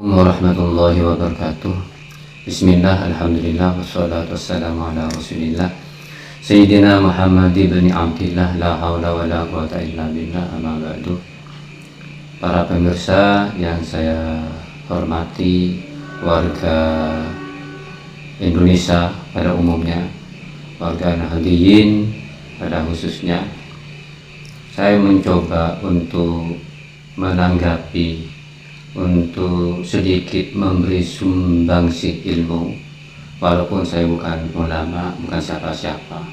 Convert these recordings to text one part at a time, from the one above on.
Warahmatullahi wabarakatuh. Bismillah, alhamdulillah, wassalatu wassalamu ala rasulillah Sayyidina Muhammad ibn Abdillah, la hawla wa la quwata illa billah, amma ba'du. Para pemirsa yang saya hormati, warga Indonesia pada umumnya, warga Nahdiyin pada khususnya, saya mencoba untuk menanggapi, untuk sedikit memberi sumbangsih ilmu, walaupun saya bukan ulama, bukan siapa-siapa.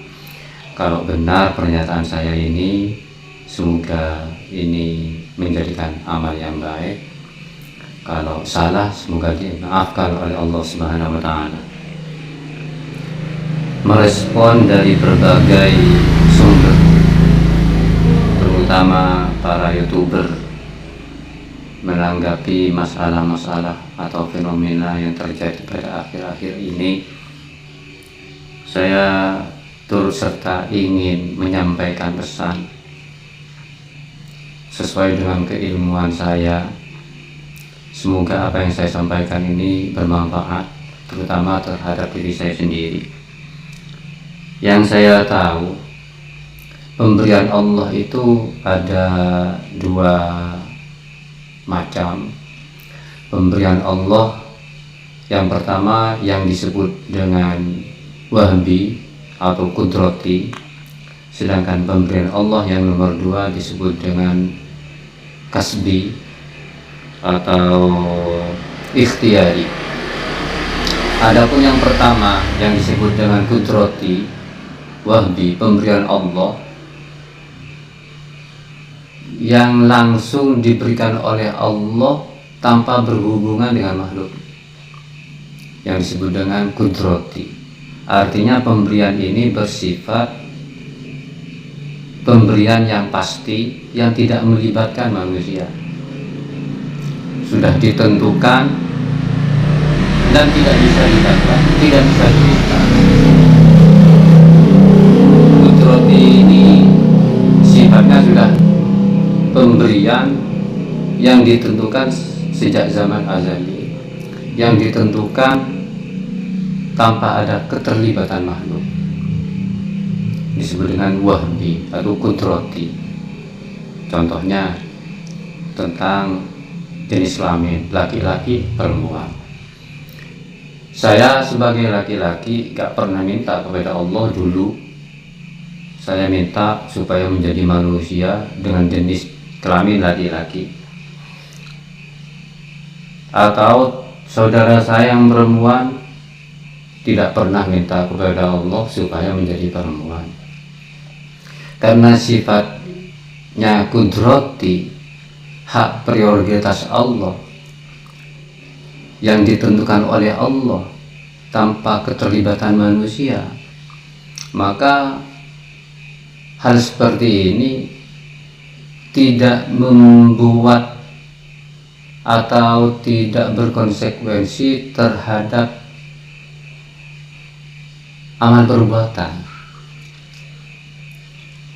Kalau benar pernyataan saya ini, semoga ini menjadikan amal yang baik. Kalau salah, semoga dimaafkan oleh Allah Subhanahu wa Ta'ala. Merespon dari berbagai sumber, terutama para YouTuber, menanggapi masalah-masalah atau fenomena yang terjadi pada akhir-akhir ini, saya turut serta ingin menyampaikan pesan sesuai dengan keilmuan saya. Semoga apa yang saya sampaikan ini bermanfaat, terutama terhadap diri saya sendiri. Yang saya tahu, pemberian Allah itu ada dua macam. Pemberian Allah yang pertama yang disebut dengan wahbi atau kudrati, sedangkan pemberian Allah yang nomor dua disebut dengan kasbi atau ikhtiyari. Adapun yang pertama yang disebut dengan kudrati, wahbi, pemberian Allah yang langsung diberikan oleh Allah tanpa berhubungan dengan makhluk, yang disebut dengan kudrati. Artinya pemberian ini bersifat pemberian yang pasti, yang tidak melibatkan manusia, sudah ditentukan dan tidak bisa didapat, tidak bisa diminta. Kudrati ini sifatnya sudah pemberian yang ditentukan sejak zaman azali, yang ditentukan tanpa ada keterlibatan makhluk, disebut dengan wahbi atau kudrati. Contohnya tentang jenis kelamin laki-laki perempuan. Saya sebagai laki-laki gak pernah minta kepada Allah dulu saya minta supaya menjadi manusia dengan jenis kelamin laki-laki, atau saudara saya yang perempuan tidak pernah minta kepada Allah supaya menjadi perempuan, karena sifatnya kudrati, hak prioritas Allah yang ditentukan oleh Allah tanpa keterlibatan manusia. Maka hal seperti ini tidak membuat atau tidak berkonsekuensi terhadap amal perbuatan.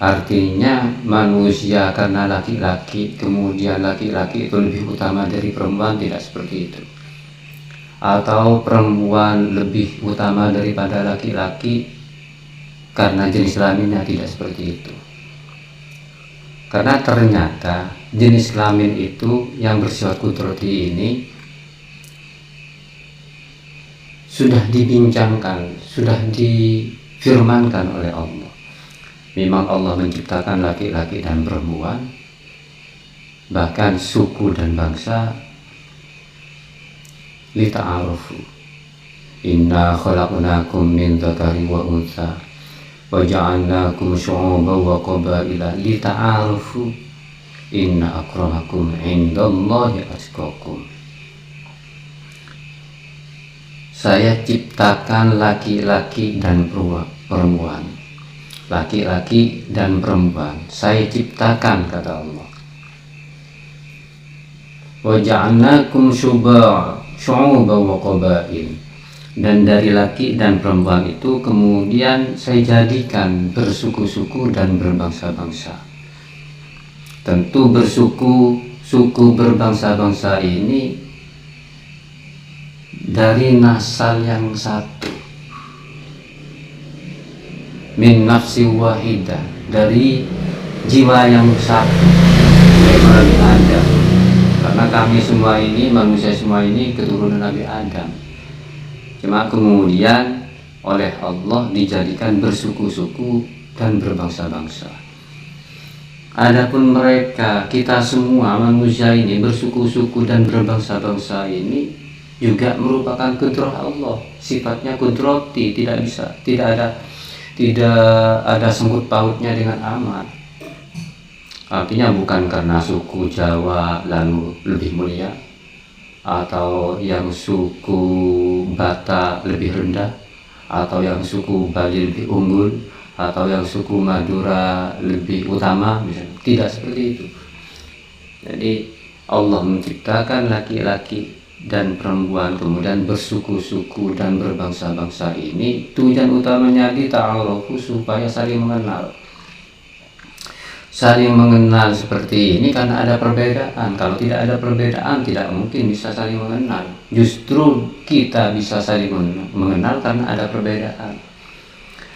Artinya manusia karena laki-laki, kemudian laki-laki itu lebih utama dari perempuan, tidak seperti itu. Atau perempuan lebih utama daripada laki-laki karena jenis kelaminnya, tidak seperti itu. Karena ternyata jenis kelamin itu yang bersifat kudrati ini sudah dibincangkan, sudah difirmankan oleh Allah. Memang Allah menciptakan laki-laki dan perempuan, bahkan suku dan bangsa, lita'arufu. Inna khalaqnakum min dzakari wa untha wa ja'alnakum syu'uban wa qabaila lita'arufu inna akramakum indallahi atqakum. Saya ciptakan laki-laki dan perempuan, laki-laki dan perempuan saya ciptakan, kata Allah. Wa ja'alnakum syu'uban wa qabail, dan dari laki dan perempuan itu kemudian saya jadikan bersuku-suku dan berbangsa-bangsa. Tentu suku berbangsa-bangsa ini dari nasal yang satu, min nafsi wahidah, dari jiwa yang satu, dari Nabi Adam. Karena kami semua ini, manusia semua ini keturunan Nabi Adam. Cuma kemudian oleh Allah dijadikan bersuku-suku dan berbangsa-bangsa. Adapun mereka, kita semua manusia ini bersuku-suku dan berbangsa-bangsa ini juga merupakan kudrah Allah. Sifatnya kudrati, tidak ada sangkut pautnya dengan amat. Artinya bukan karena suku Jawa lalu lebih mulia, atau yang suku Batak lebih rendah, atau yang suku Bali lebih unggul, atau yang suku Madura lebih utama, misalnya. Tidak seperti itu. Jadi Allah menciptakan laki-laki dan perempuan, kemudian bersuku-suku dan berbangsa-bangsa ini tujuan utamanya di ta'arufu, supaya saling mengenal. Saling mengenal seperti ini karena ada perbedaan. Kalau tidak ada perbedaan, tidak mungkin bisa saling mengenal. Justru kita bisa saling mengenal karena ada perbedaan.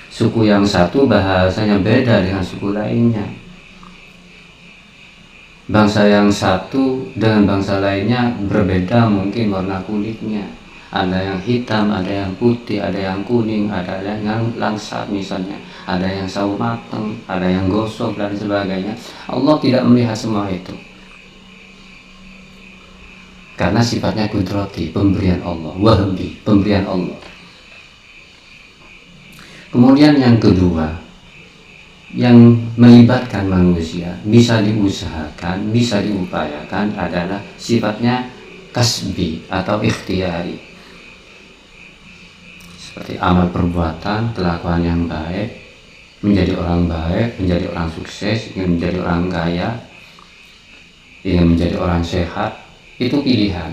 Suku yang satu bahasanya beda dengan suku lainnya. Bangsa yang satu dengan bangsa lainnya berbeda mungkin warna kulitnya. Ada yang hitam, ada yang putih, ada yang kuning, ada yang langsat misalnya, ada yang sawo mateng, ada yang gosok dan sebagainya. Allah tidak melihat semua itu. Karena sifatnya kudrati, pemberian Allah, wahabi, pemberian Allah. Kemudian yang kedua, yang melibatkan manusia, bisa diusahakan, bisa diupayakan adalah sifatnya kasbi atau ikhtiari. Seperti amal perbuatan, kelakuan yang baik, menjadi orang baik, menjadi orang sukses, ingin menjadi orang kaya, ingin menjadi orang sehat, itu pilihan.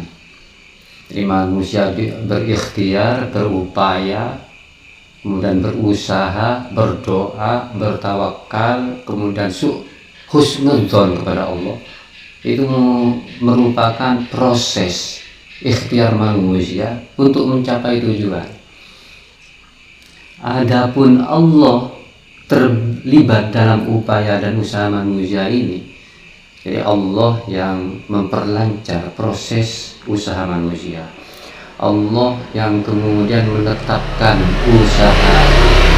Jadi manusia berikhtiar, berupaya, kemudian berusaha, berdoa, bertawakal, kemudian husnudzon kepada Allah. Itu merupakan proses ikhtiar manusia untuk mencapai tujuan. Adapun Allah terlibat dalam upaya dan usaha manusia ini. Jadi Allah yang memperlancar proses usaha manusia. Allah yang kemudian menetapkan usaha.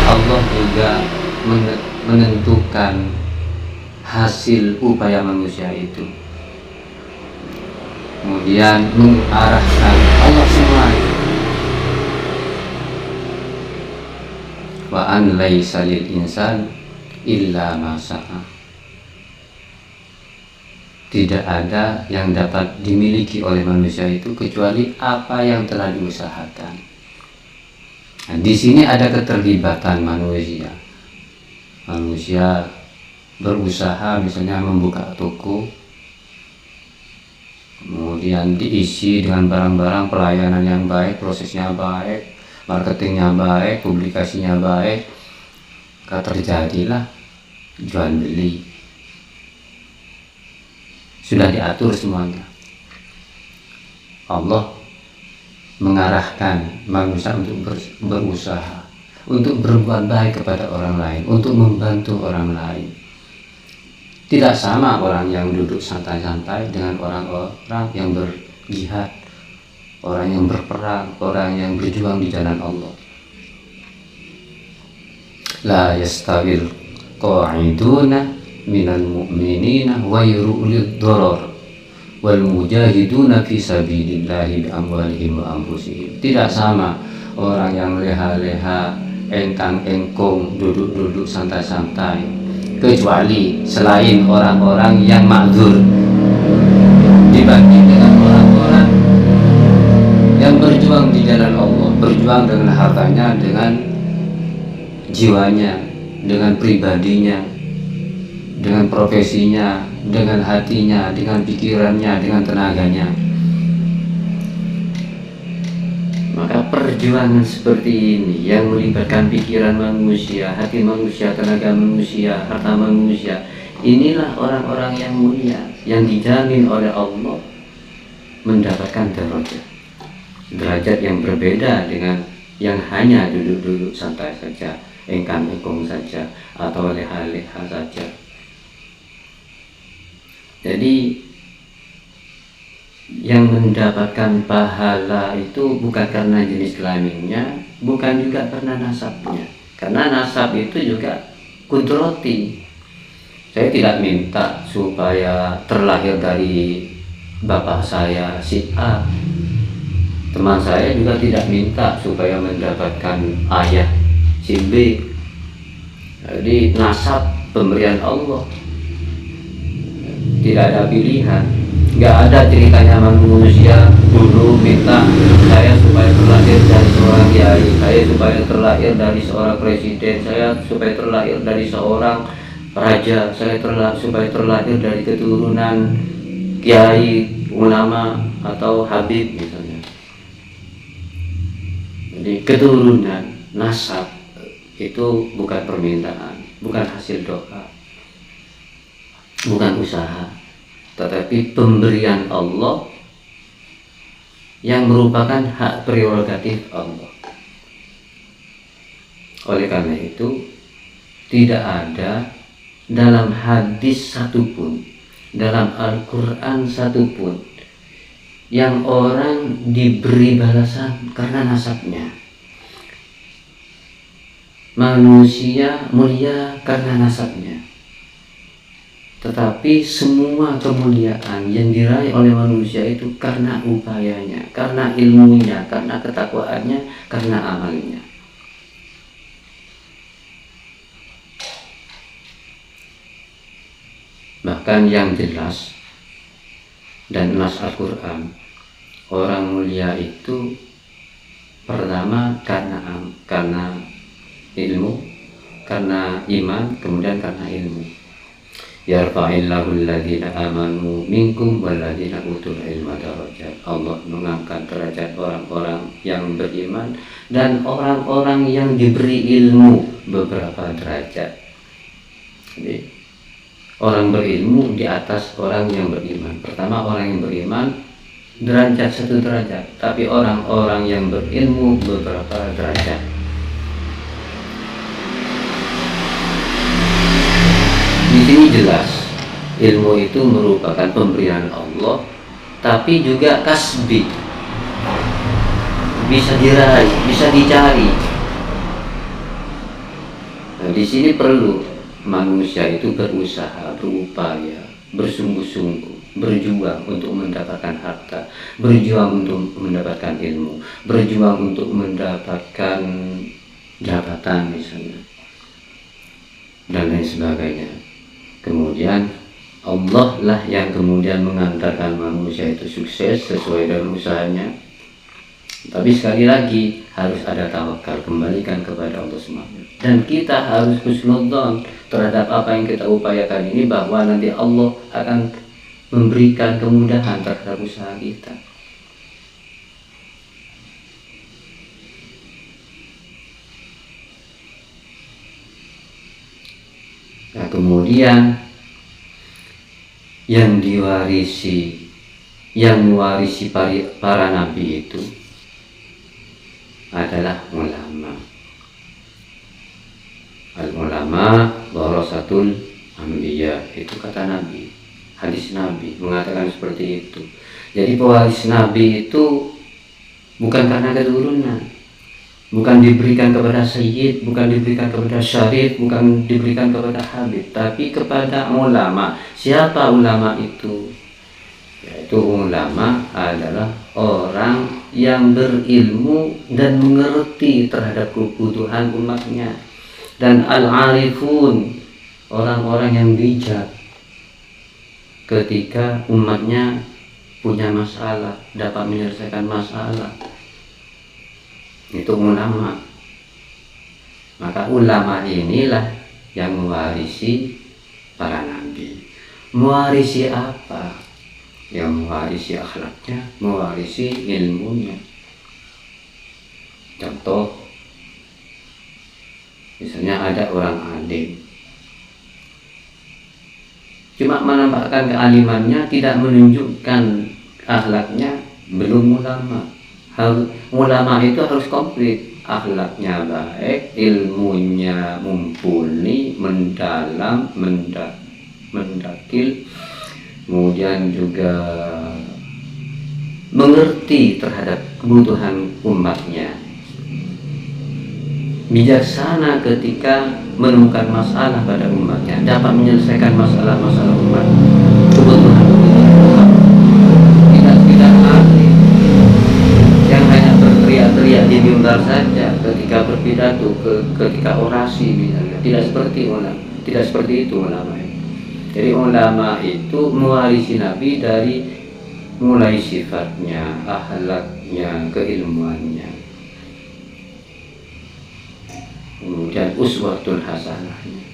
Allah juga menentukan hasil upaya manusia itu. Kemudian mengarahkan Allah semua. Wa an laisa lil insan illa ma sa'a. Tidak ada yang dapat dimiliki oleh manusia itu kecuali apa yang telah diusahakan. Nah, di sini ada keterlibatan manusia. Manusia berusaha misalnya membuka toko, kemudian diisi dengan barang-barang, pelayanan yang baik, prosesnya baik, marketingnya baik, publikasinya baik, terjadilah jual beli. Sudah diatur semuanya. Allah mengarahkan manusia untuk berusaha, untuk berbuat baik kepada orang lain, untuk membantu orang lain. Tidak sama orang yang duduk santai-santai dengan orang-orang yang berjihad, orang yang berperang, orang yang berjuang di jalan Allah. La yastawil qa'iduna minal mu'minina wa yurulid darar wal mujahiduna fi sabilillahi bi amwalihim wa anfusihim. Tidak sama orang yang leha-leha, engkang-engkong, duduk-duduk santai-santai, kecuali selain orang-orang yang ma'dzur, dibanding dengan orang-orang yang berjuang di jalan Allah, berjuang dengan hartanya, dengan jiwanya, dengan pribadinya, dengan profesinya, dengan hatinya, dengan pikirannya, dengan tenaganya. Maka perjuangan seperti ini yang melibatkan pikiran manusia, hati manusia, tenaga manusia, harta manusia, inilah orang-orang yang mulia, yang dijamin oleh Allah mendapatkan derajat. derajat yang berbeda dengan yang hanya duduk-duduk santai saja, engkang-engkong saja, atau leha-leha saja. Jadi yang mendapatkan pahala itu bukan karena jenis kelaminnya, bukan juga karena nasabnya. Karena nasab itu juga kudroti. Saya tidak minta supaya terlahir dari bapak saya si A. Teman saya juga tidak minta supaya mendapatkan ayah si B. Jadi nasab pemberian Allah, tidak ada pilihan. Nggak ada ceritanya manusia dulu minta saya supaya terlahir dari seorang kiai, saya supaya terlahir dari seorang presiden, saya supaya terlahir dari seorang raja, saya supaya terlahir dari keturunan kiai, ulama, atau habib misalnya. Jadi keturunan, nasab itu bukan permintaan, bukan hasil doa, bukan usaha, tetapi pemberian Allah yang merupakan hak prerogatif Allah. Oleh karena itu, tidak ada dalam hadis satupun, dalam Al-Quran satupun, yang orang diberi balasan karena nasabnya. Manusia mulia karena nasabnya. Tetapi semua kemuliaan yang diraih oleh manusia itu karena upayanya, karena ilmunya, karena ketakwaannya, karena amalnya. Bahkan yang jelas dan nas Al-Quran, orang mulia itu pertama karena ilmu, karena iman, kemudian karena ilmu. Yarfa'illahu alladhina amanu minkum walladhina utul ilma darajat. Allah mengangkat derajat orang-orang yang beriman dan orang-orang yang diberi ilmu beberapa derajat. Jadi orang berilmu di atas orang yang beriman. Pertama orang yang beriman derajat satu derajat, tapi orang-orang yang berilmu beberapa derajat. Di sini jelas ilmu itu merupakan pemberian Allah, tapi juga kasbi, bisa diraih, bisa dicari. Nah, di sini perlu manusia itu berusaha, berupaya, bersungguh-sungguh, berjuang untuk mendapatkan harta, berjuang untuk mendapatkan ilmu, berjuang untuk mendapatkan jabatan misalnya, dan lain sebagainya. Kemudian Allah lah yang kemudian mengantarkan manusia itu sukses sesuai dengan usahanya. Tapi sekali lagi harus ada tawakal, kembalikan kepada Allah semata. Dan kita harus husnudzon terhadap apa yang kita upayakan ini, bahwa nanti Allah akan memberikan kemudahan terhadap usaha kita. Nah, kemudian yang mewarisi para nabi itu adalah ulama. Al-ulama warasatul anbiya, itu kata Nabi. Hadis Nabi mengatakan seperti itu. Jadi pewaris Nabi itu bukan karena keturunan, bukan diberikan kepada sayyid, bukan diberikan kepada syarif, bukan diberikan kepada habib, tapi kepada ulama. Siapa ulama itu? Yaitu ulama adalah orang yang berilmu dan mengerti terhadap kebutuhan umatnya. Dan al-arifun, orang-orang yang bijak ketika umatnya punya masalah, dapat menyelesaikan masalah. Itu ulama. Maka ulama inilah yang mewarisi para nabi. Mewarisi apa? Yang mewarisi akhlaknya, mewarisi ilmunya. Contoh, misalnya ada orang alim, cuma menampakkan kealimannya, tidak menunjukkan akhlaknya, belum ulama. Ulama itu harus komplit, akhlaknya baik, ilmunya mumpuni, mendalam, mendakil, kemudian juga mengerti terhadap kebutuhan umatnya, bijaksana ketika menemukan masalah pada umatnya, dapat menyelesaikan masalah-masalah umat, kebutuhan umat. Tidak ahli yang hanya berteriak-teriak di mimbar saja ketika berpidato, ketika orasi misalnya. Tidak seperti itu ulama. Jadi ulama itu mewarisi Nabi dari mulai sifatnya, akhlaknya, keilmuannya, kemudian uswatun hasanahnya.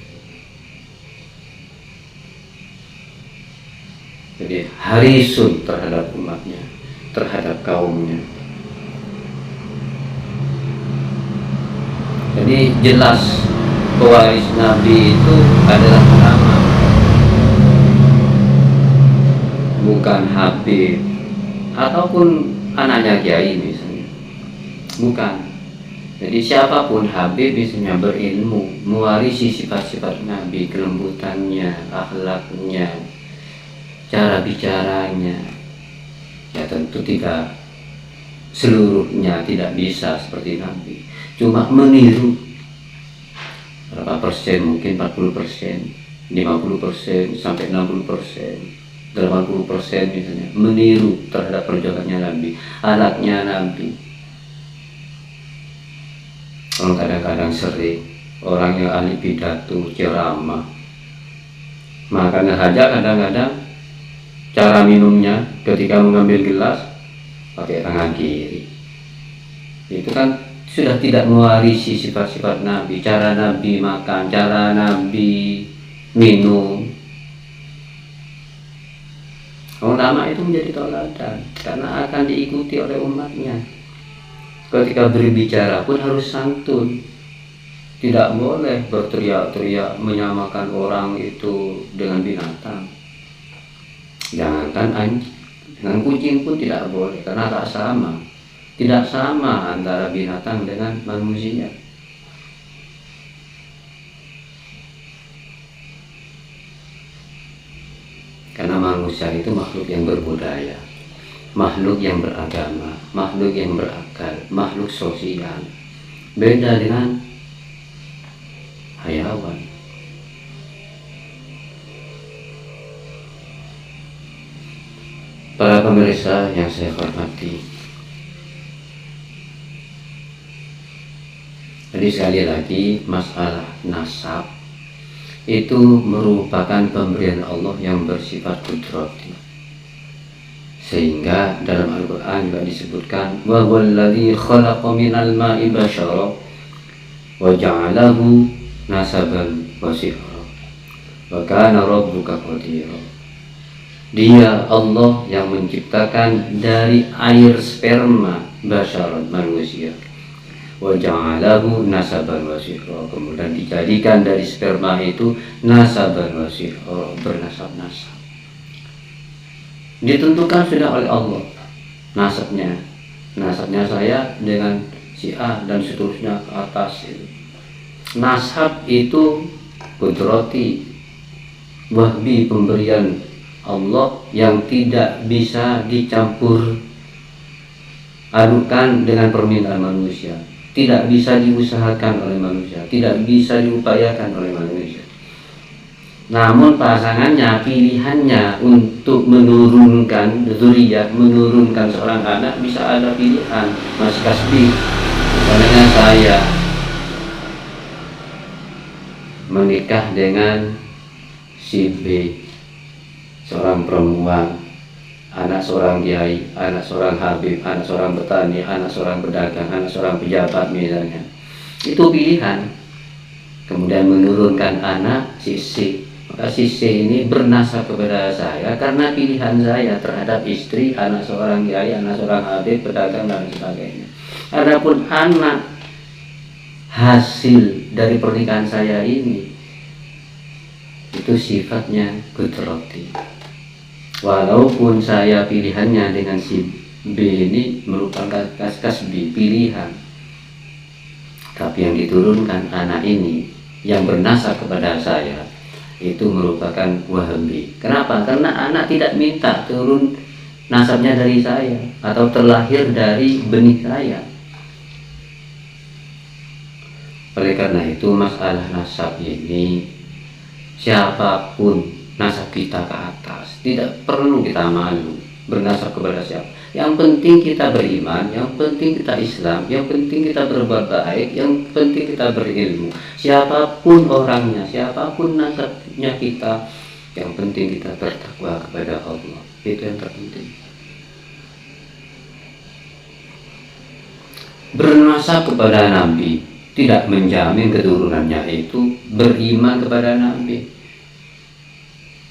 Jadi harisun terhadap umatnya, terhadap kaumnya. Jadi jelas pewaris Nabi itu adalah ulama, bukan habib ataupun anaknya kiai misalnya, bukan. Jadi siapapun habib misalnya berilmu, mewarisi sifat-sifat Nabi, kelembutannya, akhlaknya, cara bicaranya, ya tentu tidak seluruhnya tidak bisa seperti Nabi, cuma meniru berapa persen, mungkin 40%, 50%, sampai 60%, 80% misalnya, meniru terhadap perjuangannya Nabi, anaknya Nabi. Orang kadang-kadang sering orang yang ahli pidato, ceramah, makan saja kadang-kadang cara minumnya ketika mengambil gelas pakai tangan kiri. Itu kan sudah tidak mewarisi sifat-sifat Nabi, cara Nabi makan, cara Nabi minum. Ulama itu menjadi teladan karena akan diikuti oleh umatnya. Ketika berbicara pun harus santun, tidak boleh berteriak-teriak menyamakan orang itu dengan binatang. Jangankan anjing, dengan kucing pun tidak boleh, karena tak sama. Tidak sama antara binatang dengan manusia. Karena manusia itu makhluk yang berbudaya, makhluk yang beragama, makhluk yang berakal, makhluk sosial. Beda dengan hayawan. Para pemirsa yang saya hormati, jadi sekali lagi masalah nasab itu merupakan pemberian Allah yang bersifat qudrati. Sehingga dalam Al-Quran juga disebutkan wa huwallazi khalaqa minal ma'i basyara wa ja'alahu nasaban wa sihra wa kana rabbuka qadira. Dia Allah yang menciptakan dari air sperma basyarat manusia, wa ja'alahu nasaban wa sihra, kemudian dijadikan dari sperma itu nasaban wa sihra, bernasab-nasab. Ditentukan sudah oleh Allah nasabnya saya dengan si A dan seterusnya ke atas itu. Nasab itu qudrati, wahbi, pemberian Allah yang tidak bisa dicampur adukan dengan permintaan manusia, tidak bisa diusahakan oleh manusia, tidak bisa diupayakan oleh manusia. Namun pasangannya, pilihannya untuk menurunkan dzurriyyah, menurunkan seorang anak bisa ada pilihan. Mas Kasbi, misalnya saya menikah dengan si B, seorang perempuan, anak seorang kiai, anak seorang habib, anak seorang petani, anak seorang pedagang, anak seorang pejabat misalnya. Itu pilihan. Kemudian menurunkan anak si C. Maka si C ini bernasab kepada saya karena pilihan saya terhadap istri, anak seorang kiai, anak seorang habib, pedagang dan sebagainya. Adapun anak hasil dari pernikahan saya ini itu sifatnya qudrati. Walaupun saya pilihannya dengan si B ini merupakan kasbi pilihan, tapi yang diturunkan anak ini yang bernasab kepada saya itu merupakan Wahabi. Kenapa? Karena anak tidak minta turun nasabnya dari saya atau terlahir dari benih saya. Oleh karena itu masalah nasab ini, siapapun nasab kita ke atas, tidak perlu kita malu bernasab kepada siapa. Yang penting kita beriman, yang penting kita Islam, yang penting kita berbuat baik, yang penting kita berilmu. Siapapun orangnya, siapapun nasabnya kita, yang penting kita bertakwa kepada Allah. Itu yang terpenting. Bernasab kepada Nabi tidak menjamin keturunannya itu beriman kepada Nabi.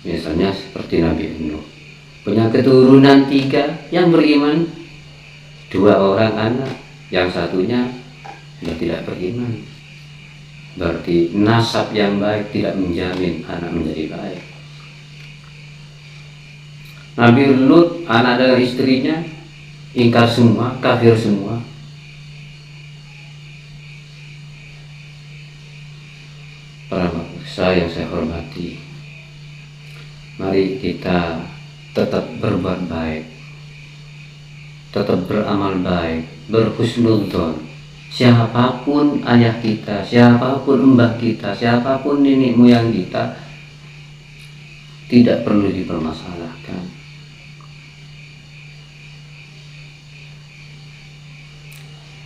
Misalnya seperti Nabi Nuh, punya keturunan 3 yang beriman, 2 orang anak, yang satunya sudah tidak beriman. Berarti nasab yang baik tidak menjamin anak menjadi baik. Nabi Lut, anak dan istrinya ingkar semua, kafir semua. Para bangsa yang saya hormati, mari kita tetap berbuat baik, tetap beramal baik, berhusnudzon. Siapapun ayah kita, siapapun mbah kita, siapapun nenek moyang kita, tidak perlu dipermasalahkan.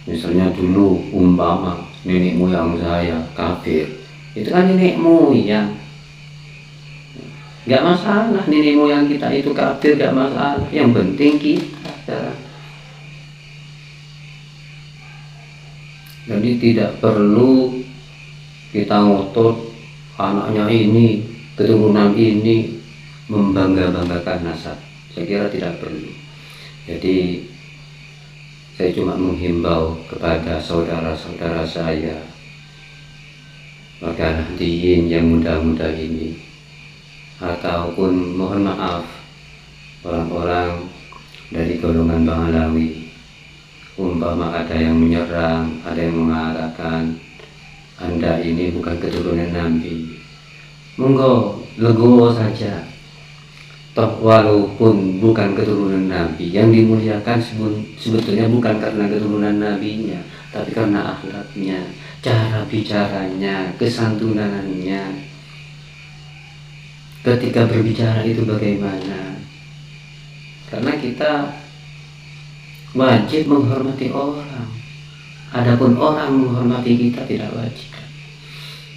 Misalnya dulu umpama nenek moyang saya kafir, itu kan nenek moyang, gak masalah. Nenek moyang kita itu kafir gak masalah, yang penting kita. Jadi tidak perlu kita ngotot anaknya ini, keturunan ini, membangga-banggakan nasab. Saya kira tidak perlu. Jadi saya cuma menghimbau kepada saudara-saudara saya, maka nahdiyin yang muda-muda ini, ataupun mohon maaf orang-orang dari golongan Bangalawi, umpama ada yang menyerang, ada yang mengatakan Anda ini bukan keturunan Nabi, monggo legowo saja. Toh walaupun bukan keturunan Nabi, yang dimuliakan sebetulnya bukan karena keturunan Nabinya, tapi karena akhlaknya, cara bicaranya, kesantunannya. Ketika berbicara itu bagaimana? Karena kita wajib menghormati orang, adapun orang menghormati kita tidak wajib.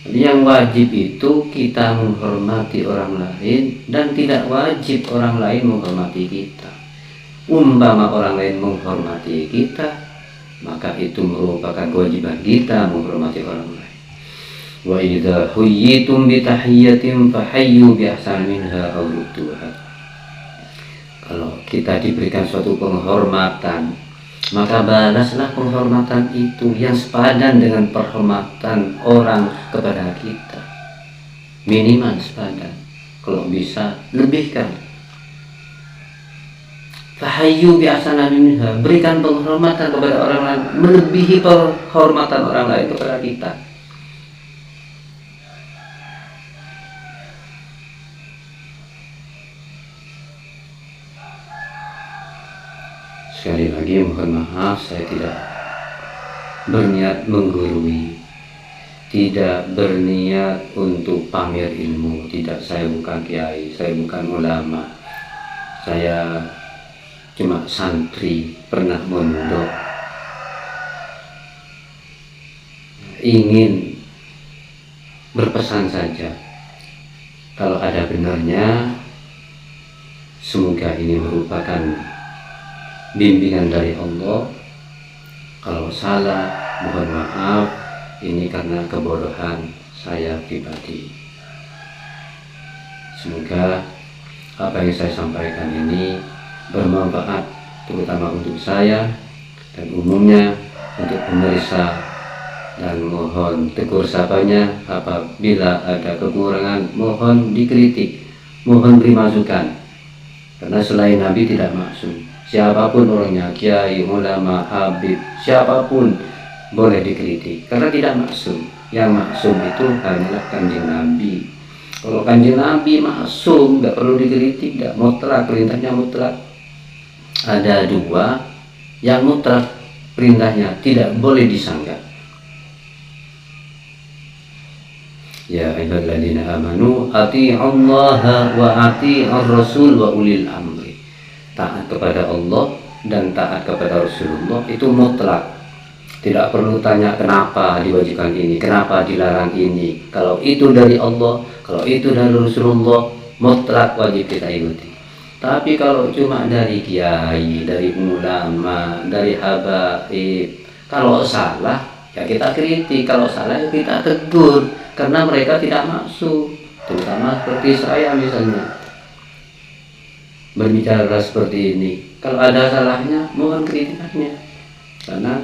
Jadi yang wajib itu kita menghormati orang lain, dan tidak wajib orang lain menghormati kita. Umpama orang lain menghormati kita, maka itu merupakan kewajiban kita menghormati orang lain. Wa idza huyyitum bi tahiyyatin fahayyu bi ahsani minha aw rudduha. Kalau kita diberikan suatu penghormatan, maka balaslah penghormatan itu yang sepadan dengan penghormatan orang kepada kita. Minimal sepadan, kalau bisa lebihkan. Fahayyu bi ahsani minha, berikan penghormatan kepada orang lain melebihi penghormatan orang lain kepada kita. Sekali lagi mohon maaf, saya tidak berniat menggurui, tidak berniat untuk pamer ilmu, tidak. Saya bukan kiai, saya bukan ulama, saya cuma santri pernah mondok. Ingin berpesan saja, kalau ada benarnya, semoga ini merupakan bimbingan dari Allah. Kalau salah, mohon maaf, ini karena kebodohan saya pribadi. Semoga apa yang saya sampaikan ini bermanfaat, terutama untuk saya dan umumnya untuk pemirsa, dan mohon tegur sapanya. Apabila ada kekurangan, mohon dikritik, mohon beri masukan, karena selain Nabi tidak maksum. siapapun orangnya, kiai, ulama, habib, siapapun boleh dikritik karena tidak maksum. Yang maksum itu hanyalah Kanjeng Nabi. Kalau Kanjeng Nabi maksum, nggak perlu dikritik, nggak mutlak, perintahnya mutlak. Ada dua yang mutlak, perintahnya tidak boleh disanggah. Ya ayyuhalladzina amanu atii'allaha wa atii'ar rasul wa ulil amri. Taat kepada Allah dan taat kepada Rasulullah itu mutlak. Tidak perlu tanya kenapa diwajibkan ini, kenapa dilarang ini. Kalau itu dari Allah, kalau itu dari Rasulullah, mutlak wajib kita ikuti. Tapi kalau cuma dari kiai, dari ulama, dari habaib, kalau salah ya kita kritik, kalau salah ya kita tegur, karena mereka tidak maksud. Terutama seperti saya misalnya berbicara seperti ini, kalau ada salahnya mohon kritikannya, karena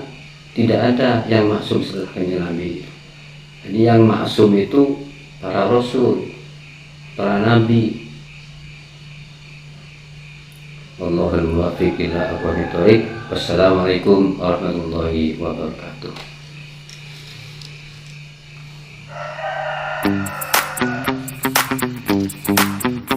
tidak ada yang maksum setelah Kanjeng Nabi. Jadi yang maksum itu para rasul, para nabi. Wallahul muwaffiq ila aqwamit thoriq. Wassalamualaikum warahmatullahi wabarakatuh.